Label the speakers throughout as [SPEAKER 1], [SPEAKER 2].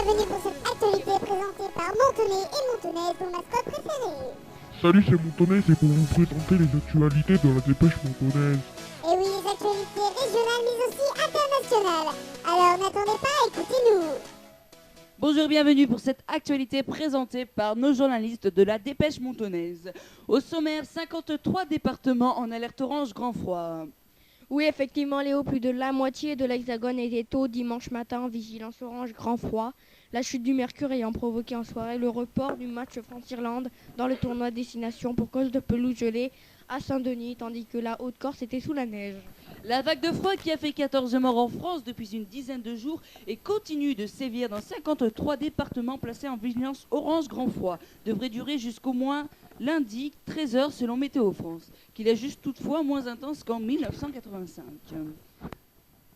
[SPEAKER 1] bienvenue pour cette actualité présentée par Montonnet et Montonnaise, ton mascotte préférée.
[SPEAKER 2] Salut, c'est Montonnet, c'est pour vous présenter les actualités de la dépêche Montonnaise.
[SPEAKER 1] Et oui, les actualités régionales mais aussi internationales. Alors n'attendez pas, écoutez-nous.
[SPEAKER 3] Bonjour, bienvenue pour cette actualité présentée par nos journalistes de la Dépêche Montonnaise. Au sommaire, 53 départements en alerte orange grand froid.
[SPEAKER 4] Oui, effectivement, Léo, plus de la moitié de l'Hexagone était tôt dimanche matin en vigilance orange grand froid. La chute du mercure ayant provoqué en soirée le report du match France-Irlande dans le tournoi destination pour cause de pelouse gelée à Saint-Denis, tandis que la Haute-Corse était sous la neige.
[SPEAKER 3] La vague de froid qui a fait 14 morts en France depuis une dizaine de jours et continue de sévir dans 53 départements placés en vigilance orange grand froid devrait durer jusqu'au moins lundi 13h selon Météo France, qu'il est juste toutefois moins intense qu'en 1985.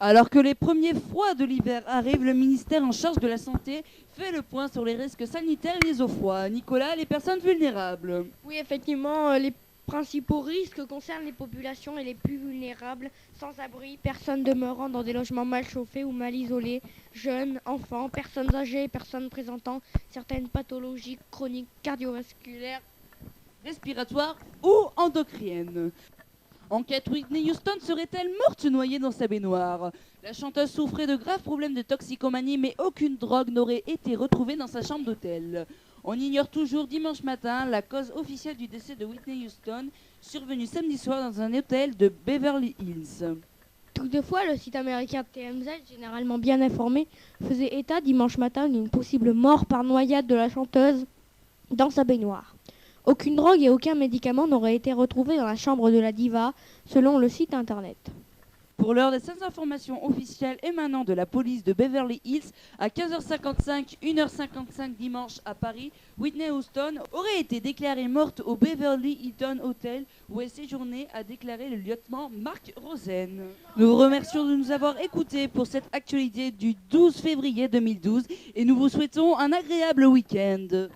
[SPEAKER 3] Alors que les premiers froids de l'hiver arrivent, le ministère en charge de la Santé fait le point sur les risques sanitaires liés au froid. Nicolas, les personnes vulnérables.
[SPEAKER 4] Oui, effectivement, les principaux risques concernent les populations et les plus vulnérables, sans abri, personnes demeurant dans des logements mal chauffés ou mal isolés, jeunes, enfants, personnes âgées, personnes présentant certaines pathologies chroniques cardiovasculaires,
[SPEAKER 3] respiratoires ou endocriniennes. Enquête: Whitney Houston serait-elle morte noyée dans sa baignoire? La chanteuse souffrait de graves problèmes de toxicomanie, mais aucune drogue n'aurait été retrouvée dans sa chambre d'hôtel. On ignore toujours dimanche matin la cause officielle du décès de Whitney Houston, survenu samedi soir dans un hôtel de Beverly Hills.
[SPEAKER 4] Toutefois, le site américain TMZ, généralement bien informé, faisait état dimanche matin d'une possible mort par noyade de la chanteuse dans sa baignoire. Aucune drogue et aucun médicament n'auraient été retrouvés dans la chambre de la diva, selon le site internet.
[SPEAKER 3] Pour l'heure, les seules informations officielles émanant de la police de Beverly Hills, à 15h55, 1h55 dimanche à Paris, Whitney Houston aurait été déclarée morte au Beverly Hilton Hotel où elle séjournait, a déclaré le lieutenant Mark Rosen. Nous vous remercions de nous avoir écoutés pour cette actualité du 12 février 2012 et nous vous souhaitons un agréable week-end.